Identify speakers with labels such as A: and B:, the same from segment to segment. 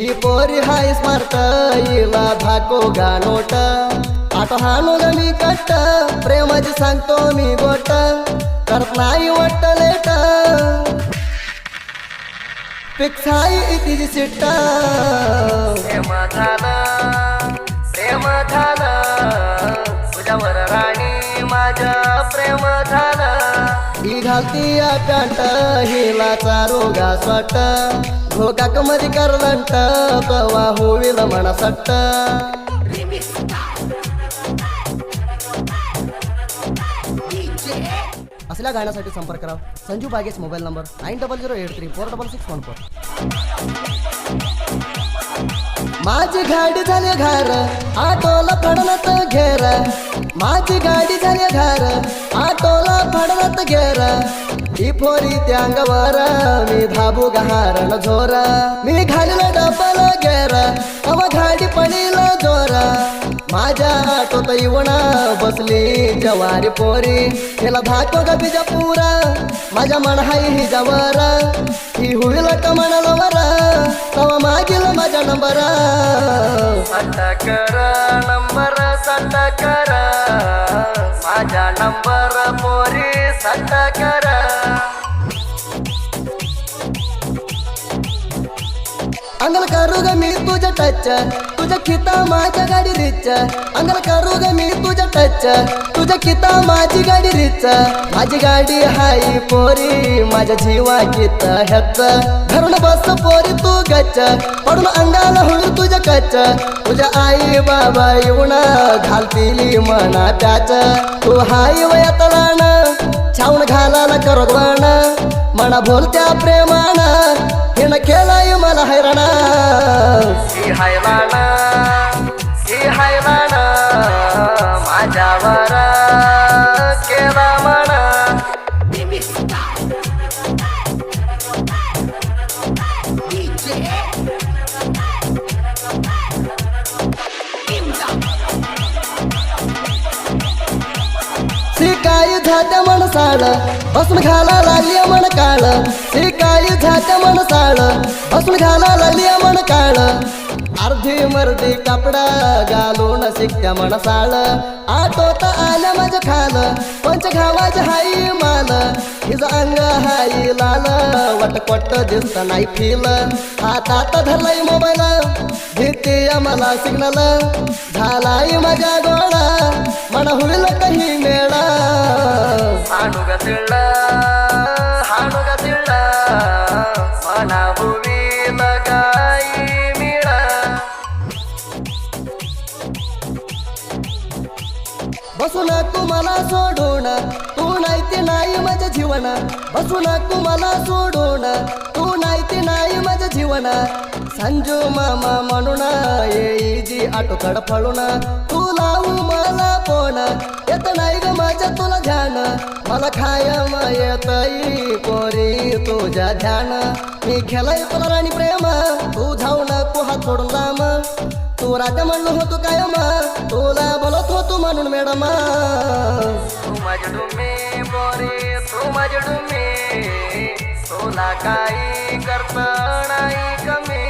A: ಈ ಪೋರಿ ಹಾಯ್ ಸ್ಮಾರ್ಟ ಇಲ್ಲ धाको गानोट आटो हाणू ग मी कट्ट प्रेमाची सांगतो मी गोट करत नाही वाटत लेट फिक्स हाय तिची सिट्ट प्रेम झालं तुझ्यावर राणी माझ्या प्रेम झालं ही घालती या पॅन्ट हिला चारू घासवाट घोकाक मध्ये करलंट कवा होईल म्हणा सट्ट असल्या गाण्यासाठी संपर्क करा संजू बागेश मोबाईल नंबर 9008346614 माझी गाडी झाली घर आटोला पडणत घेर माझी गाडी झाली घर आटोला पडणत घेर ही फोरी त्या अंगावर मी धाबू गहारण झोर मी घाललं डबल घेर अव गाडी पडील जोर माझ्या आटोत येऊन बसली जवारी पोरी त्याला धाको ग बिजा पुरा माझ्या मन हाय ही जवर ही होईल का म्हणलवर तवा मागील माझा नंबर कर नंबर सट कर माझा नंबर पोरी सट कर अंगल करू ग मी तुझ्या टच तुझ्या खिता माझ्या गाडी रिच अंगल करू ग मी तुझ्या टच तुझ्या खिता माझी गाडी रिच माझी गाडी हाय पोरी माझ्या जीवा कित ह्याच घरून बस पोरी तू गच्च पडून अंगाला हुळू तुझ्या कच्च तुझ्या आई बाबा येऊन घालतीली मना त्याच तू हाय वयातलान छाऊन घालाला करगवान मना बोलत्या प्रेमान हिन केलाय मला हैराण ही हैराण माझ्यावर केला म्हणा शिकाई झात्या मनसाळ बसून घाला लागली मन काळ शिकाई झात्या मनसाळ बसून घाला लागली मन काळ अर्धी मर्दी कपडा घालून शिकत्या मनसाळ आटोत आल्या माझ्या खाल पंच घावाज हाई माल हिचा अंग हाई लाल वटपट दिसत नाही फील हातात धरलाय मोबाईल भीती मला सिग्नल झालाय माझ्या गोळा मन होईल काही मेळा हाणू ग तिळला मना होईल काही मिळा बसून तू मला सोडून तू नाही ते नाही माझ्या जीवन बसून तू मला सोडून तू नाही ते नाही माझ्या जीवन संजू मामा म्हणून येईजी आटो तडफळून तू लावू मला फोन येत नाही ग माझ्या तुला ध्यान मला खायम येतई पोरी तुझ्या ध्यान मी खेळाय तुला राणी प्रेम तू जाऊ नको हात सोडून लांब तू राजा म्हणलो होतो कायम तुला बोलत होतो म्हणून मॅडम तू माझी डुम्मी पोरी तू माझी डुम्मी तुला काही करत नाही कमी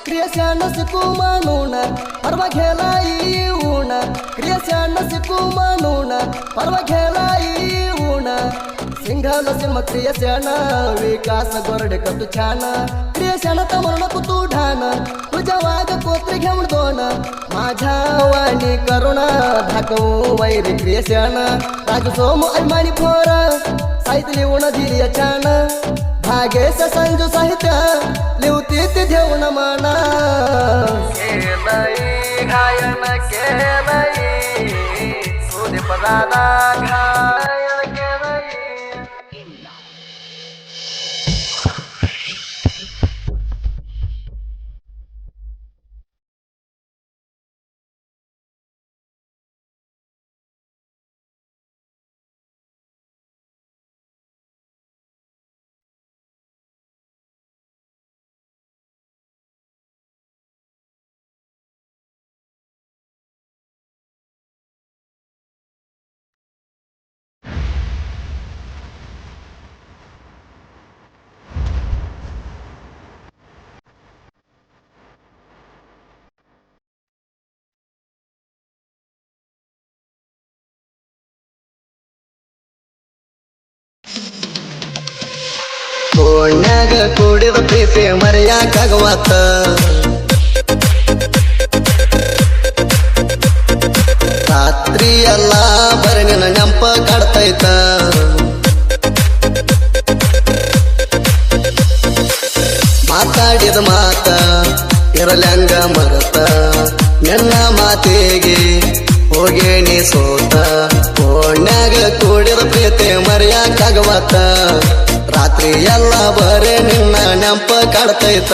A: क्रियाशान शिकू म्हणून परवा घ्यायला येऊन क्रियाशान शिकू म्हणून परवा घ्यायला येऊन सिंगल सिम क्रियाशान विकास गोरडे तू छान क्रियाशान तर म्हणू नको तू ढान तुझ्या वाग कोत्री घेऊन दोन माझ्या वाणी करुण धाकवू वैरी क्रियाशान राजू सोम अभिमानी फोर साहित्य लिहून दिली छान भागेश संजू साहित्य लिवती ती देऊन म्हणा केलई गायन केलई सुदीप दादा गायन केलई ಓಣ್ಯಾಗ ಕೂಡಿದ ಪ್ರೀತಿ ಮರೆಯಾಕಾಗವತ್ತ ರಾತ್ರಿ ಎಲ್ಲ ಬರೀ ನಿನ್ನ ನೆಂಪ ಕಾಡ್ತೈತ ಮಾತಾಡಿದ ಮಾತ ಇರಲ್ಯಾಂಗ ಮರತ ನಿನ್ನ ಮಾತಿಗೆ ಹೋಗೇನಿ ಸೋತ ಓಣ್ಯಾಗ ಕೂಡಿದ ಪ್ರೀತಿ ಮರೆಯಾಕಾಗವತ್ತ ರಾತ್ರಿ ಎಲ್ಲ ಬರೇ ನಿನ್ನ ನೆಂಪ ಕಾಡ್ತೈತ